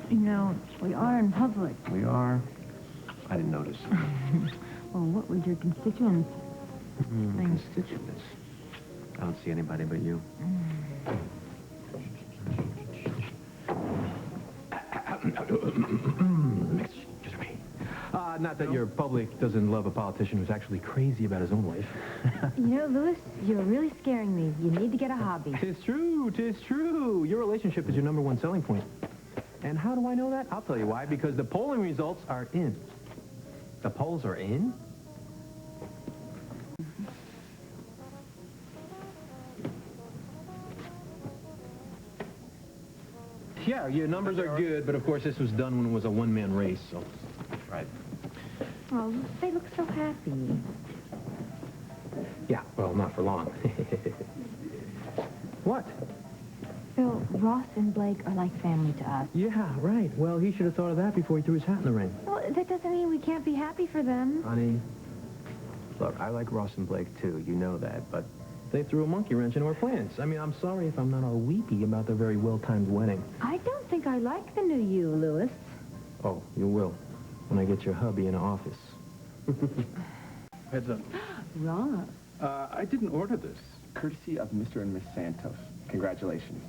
You know, we are in public. We are? I didn't notice. Well, what would your constituents think? Constituents? I don't see anybody but you. Excuse me. Not that your public doesn't love a politician who's actually crazy about his own life. You know, Louis, you're really scaring me. You need to get a hobby. 'Tis true, 'tis true. Your relationship is your #1 selling point. And how do I know that? I'll tell you why. Because the polling results are in. The polls are in? Yeah, your numbers are good, but of course this was done when it was a one-man race, so... Right. Oh, they look so happy. Yeah, well, not for long. What? Phil, Ross and Blake are like family to us. Yeah, right. Well, he should have thought of that before he threw his hat in the ring. Well, that doesn't mean we can't be happy for them. Honey, look, I like Ross and Blake, too. You know that, but they threw a monkey wrench into our plans. I mean, I'm sorry if I'm not all weepy about their very well-timed wedding. I don't think I like the new you, Louis. Oh, you will, when I get your hubby in office. Heads up. Ross. I didn't order this. Courtesy of Mr. and Miss Santos. Congratulations.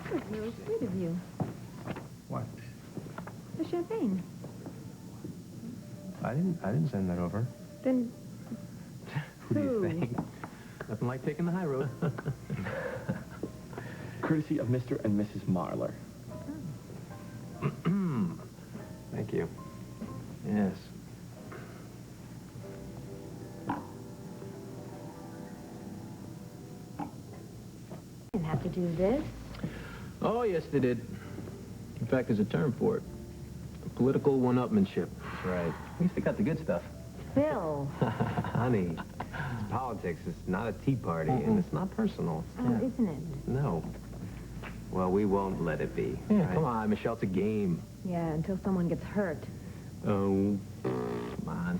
That was really sweet of you. What? The champagne. I didn't send that over. Then... Who do you think? Nothing like taking the high road. Courtesy of Mr. and Mrs. Marler. Thank you. Yes. Didn't have to do this. Oh, yes, they did. In fact, there's a term for it. Political one-upmanship. That's right. At least they got the good stuff. Phil. Honey, it's politics. It's not a tea party, and it's not personal. Oh, isn't it? No. Well, we won't let it be. Yeah, right? Come on, Michelle, it's a game. Yeah, until someone gets hurt. Oh, come on.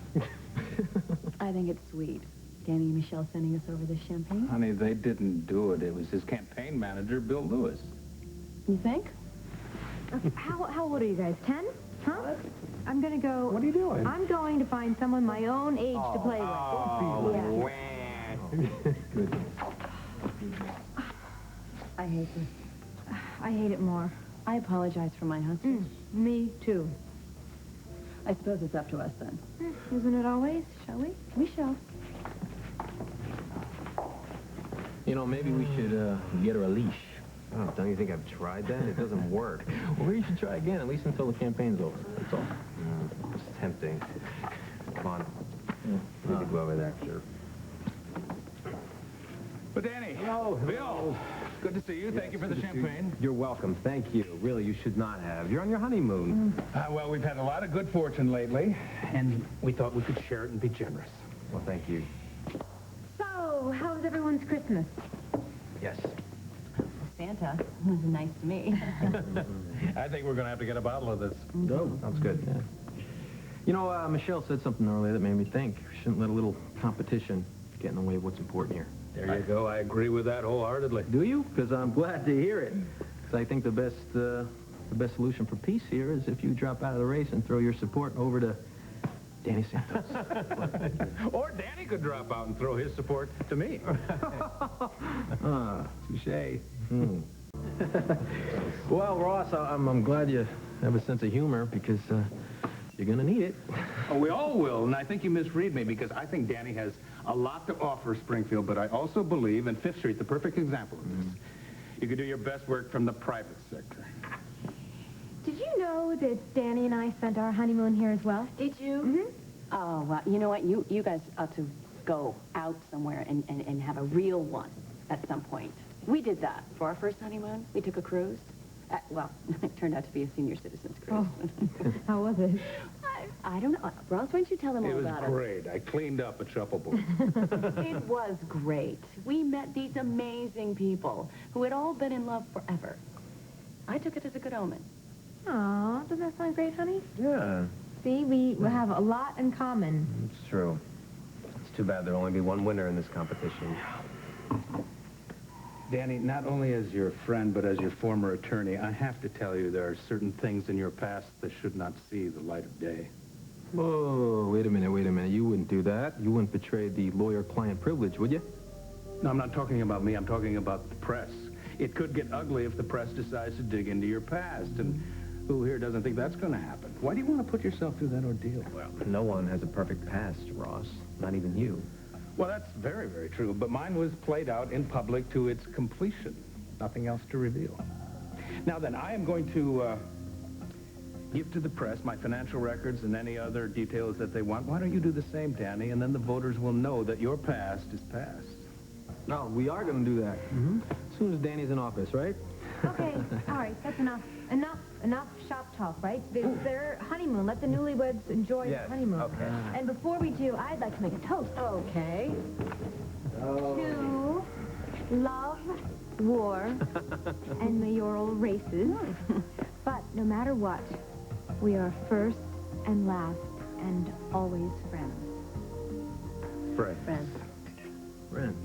I think it's sweet. Danny and Michelle sending us over this champagne. Honey, they didn't do it. It was his campaign manager, Bill Lewis. You think? How old are you guys? 10? Huh? I'm gonna go... What are you doing? I'm going to find someone my own age to play with. Oh, Good. I hate this. I hate it more. I apologize for my husband. Me too. I suppose it's up to us then. Isn't it always? Shall we? We shall. You know, maybe we should get her a leash. Oh, don't you think I've tried that? It doesn't work. Well, maybe you should try again, at least until the campaign's over. That's all. It's tempting. Come on. We could go over there. Sure. But Danny. Hello. Bill. Good to see you. Thank you for the champagne. You're welcome. Thank you. Really, you should not have. You're on your honeymoon. Well, we've had a lot of good fortune lately, and we thought we could share it and be generous. Well, thank you. So, how was everyone's Christmas? Yes. Santa was nice to me. I think we're going to have to get a bottle of this. Oh, sounds good. Yeah. You know, Michelle said something earlier that made me think. We shouldn't let a little competition get in the way of what's important here. There you go. I agree with that wholeheartedly. Do you? Because I'm glad to hear it. Because I think the best solution for peace here is if you drop out of the race and throw your support over to Danny Santos. Or Danny could drop out and throw his support to me. Touche. Well, Ross, I'm glad you have a sense of humor because you're going to need it. Oh, we all will, and I think you misread me because I think Danny has a lot to offer Springfield, but I also believe, and Fifth Street, the perfect example of this, you could do your best work from the private sector. Did you know that Danny and I spent our honeymoon here as well? Did you? Oh, well, you know what? You guys ought to go out somewhere and have a real one at some point. We did that for our first honeymoon. We took a cruise. Well, it turned out to be a senior citizens cruise. Oh. How was it? I don't know. Ross, why don't you tell them all about it? It was great. I cleaned up at Shuffleboard. It was great. We met these amazing people who had all been in love forever. I took it as a good omen. Aw, doesn't that sound great, honey? Yeah. See, we have a lot in common. It's true. It's too bad there'll only be one winner in this competition. Danny, not only as your friend, but as your former attorney, I have to tell you there are certain things in your past that should not see the light of day. Whoa, wait a minute. You wouldn't do that. You wouldn't betray the lawyer-client privilege, would you? No, I'm not talking about me. I'm talking about the press. It could get ugly if the press decides to dig into your past, and who here doesn't think that's going to happen? Why do you want to put yourself through that ordeal? Well, no one has a perfect past, Ross. Not even you. Well, that's very, very true, but mine was played out in public to its completion. Nothing else to reveal. Now then, I am going to give to the press my financial records and any other details that they want. Why don't you do the same, Danny, and then the voters will know that your past is past. No, we are going to do that. As soon as Danny's in office, right? Okay, all right, that's enough. Enough shop talk, right? It's their honeymoon. Let the newlyweds enjoy Yes, the honeymoon. okay. And before we do, I'd like to make a toast. Okay. To love, war, and mayoral races. But no matter what, we are first and last and always friends. Friends. Friends. Friends.